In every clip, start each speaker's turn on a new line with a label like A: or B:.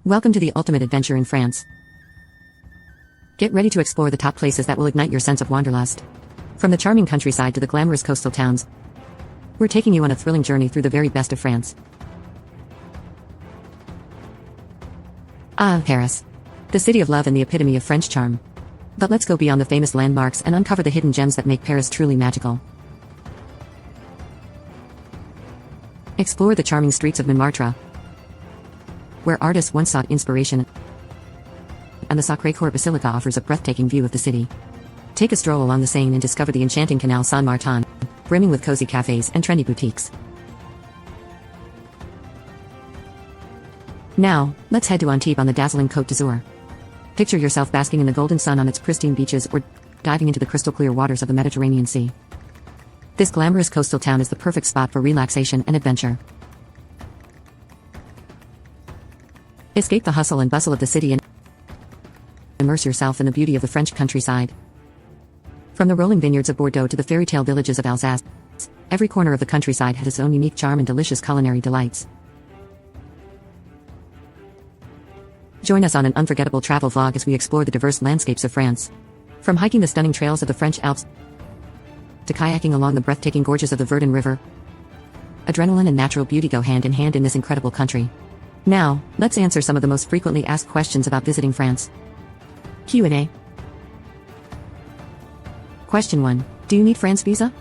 A: Welcome to the ultimate adventure in France. Get ready to explore the top places that will ignite your sense of wanderlust. From the charming countryside to the glamorous coastal towns, we're taking you on a thrilling journey through the very best of France. Ah, Paris. The city of love and the epitome of French charm. But let's go beyond the famous landmarks and uncover the hidden gems that make Paris truly magical. Explore the charming streets of Montmartre, where artists once sought inspiration, and the Sacré-Cœur Basilica offers a breathtaking view of the city. Take a stroll along the Seine and discover the enchanting Canal Saint-Martin, brimming with cozy cafes and trendy boutiques. Now, let's head to Antibes on the dazzling Côte d'Azur. Picture yourself basking in the golden sun on its pristine beaches or diving into the crystal-clear waters of the Mediterranean Sea. This glamorous coastal town is the perfect spot for relaxation and adventure. Escape the hustle and bustle of the city and immerse yourself in the beauty of the French countryside. From the rolling vineyards of Bordeaux to the fairy tale villages of Alsace, every corner of the countryside has its own unique charm and delicious culinary delights. Join us on an unforgettable travel vlog as we explore the diverse landscapes of France. From hiking the stunning trails of the French Alps to kayaking along the breathtaking gorges of the Verdun River, adrenaline and natural beauty go hand in hand in this incredible country. Now, let's answer some of the most frequently asked questions about visiting France. Q&A. Question 1. Do you need France visa?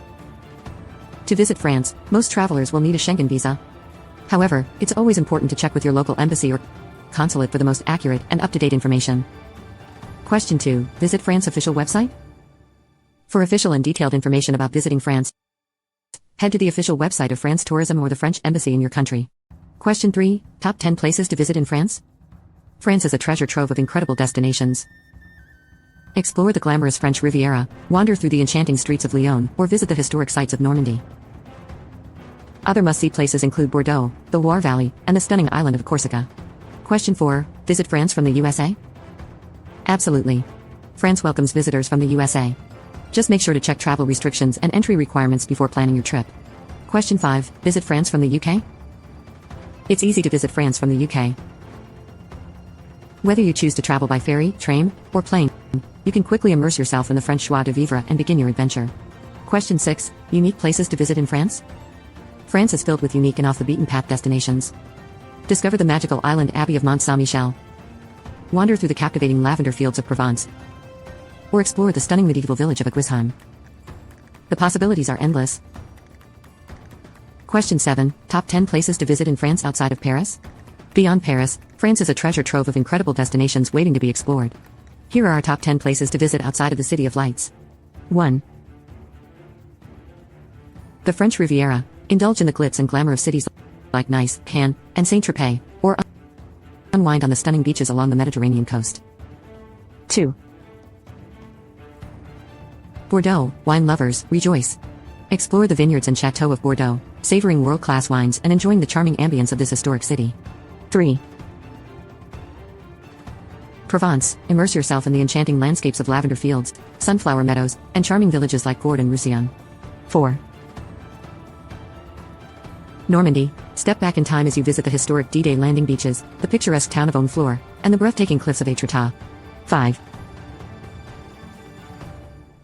A: To visit France, most travelers will need a Schengen visa. However, it's always important to check with your local embassy or consulate for the most accurate and up-to-date information. Question 2. Visit France official website? For official and detailed information about visiting France, head to the official website of France Tourism or the French embassy in your country. Question 3. Top 10 places to visit in France? France is a treasure trove of incredible destinations. Explore the glamorous French Riviera, wander through the enchanting streets of Lyon, or visit the historic sites of Normandy. Other must-see places include Bordeaux, the Loire Valley, and the stunning island of Corsica. Question 4. Visit France from the USA? Absolutely. France welcomes visitors from the USA. Just make sure to check travel restrictions and entry requirements before planning your trip. Question 5. Visit France from the UK? It's easy to visit France from the UK. Whether you choose to travel by ferry, train, or plane, you can quickly immerse yourself in the French joie de vivre and begin your adventure. Question 6. Unique places to visit in France? France is filled with unique and off-the-beaten-path destinations. Discover the magical island abbey of Mont Saint-Michel. Wander through the captivating lavender fields of Provence. Or explore the stunning medieval village of Aquisheim. The possibilities are endless. Question 7. Top 10 places to visit in France outside of Paris? Beyond Paris, France is a treasure trove of incredible destinations waiting to be explored. Here are our top 10 places to visit outside of the City of Lights. 1. The French Riviera. Indulge in the glitz and glamour of cities like Nice, Cannes, and Saint-Tropez, or unwind on the stunning beaches along the Mediterranean coast. 2. Bordeaux. Wine lovers, rejoice. Explore the vineyards and chateaux of Bordeaux, savoring world-class wines and enjoying the charming ambience of this historic city. 3. Provence. Immerse yourself in the enchanting landscapes of lavender fields, sunflower meadows, and charming villages like Gourd and Roussillon. 4. Normandy. Step back in time as you visit the historic D-Day landing beaches, the picturesque town of Honfleur, and the breathtaking cliffs of Étretat. 5.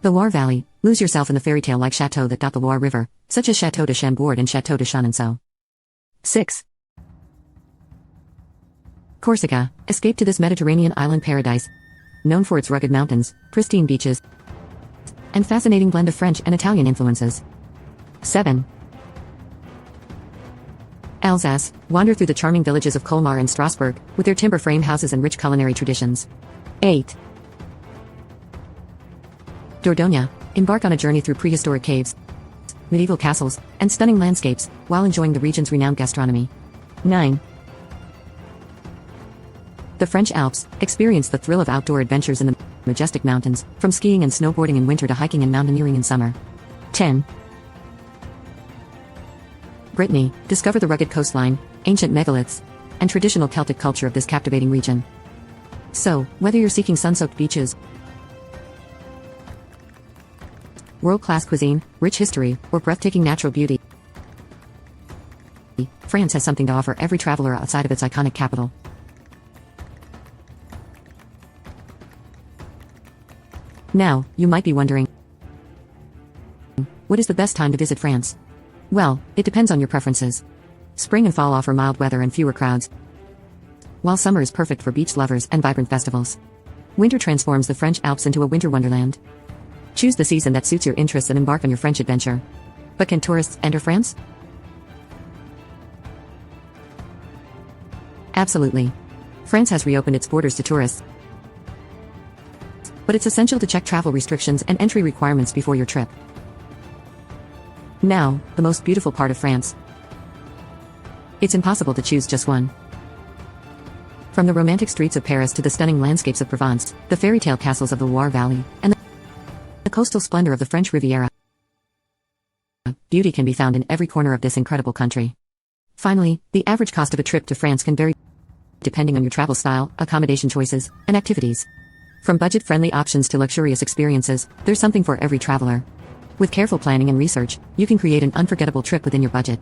A: The Loire Valley. Lose yourself in the fairy tale-like chateaux that dot the Loire River, such as Château de Chambord and Château de Chenonceau. 6. Corsica. Escape to this Mediterranean island paradise, known for its rugged mountains, pristine beaches, and fascinating blend of French and Italian influences. 7. Alsace. Wander through the charming villages of Colmar and Strasbourg, with their timber frame houses and rich culinary traditions. 8. Dordogne. Embark on a journey through prehistoric caves, medieval castles, and stunning landscapes, while enjoying the region's renowned gastronomy. 9. The French Alps. Experience the thrill of outdoor adventures in the majestic mountains, from skiing and snowboarding in winter to hiking and mountaineering in summer. 10. Brittany. Discover the rugged coastline, ancient megaliths, and traditional Celtic culture of this captivating region. So, whether you're seeking sun-soaked beaches, world-class cuisine, rich history, or breathtaking natural beauty, France has something to offer every traveler outside of its iconic capital. Now, you might be wondering, what is the best time to visit France? Well, it depends on your preferences. Spring and fall offer mild weather and fewer crowds, while summer is perfect for beach lovers and vibrant festivals. Winter transforms the French Alps into a winter wonderland. Choose the season that suits your interests and embark on your French adventure. But can tourists enter France? Absolutely. France has reopened its borders to tourists, but it's essential to check travel restrictions and entry requirements before your trip. Now, the most beautiful part of France. It's impossible to choose just one. From the romantic streets of Paris to the stunning landscapes of Provence, the fairy tale castles of the Loire Valley, and the coastal splendor of the French Riviera, beauty can be found in every corner of this incredible country. Finally, the average cost of a trip to France can vary depending on your travel style, accommodation choices, and activities. From budget-friendly options to luxurious experiences, there's something for every traveler. With careful planning and research, you can create an unforgettable trip within your budget.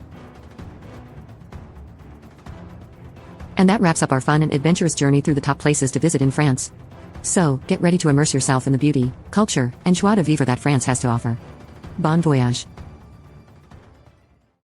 A: And that wraps up our fun and adventurous journey through the top places to visit in France. So, get ready to immerse yourself in the beauty, culture, and joie de vivre that France has to offer. Bon voyage!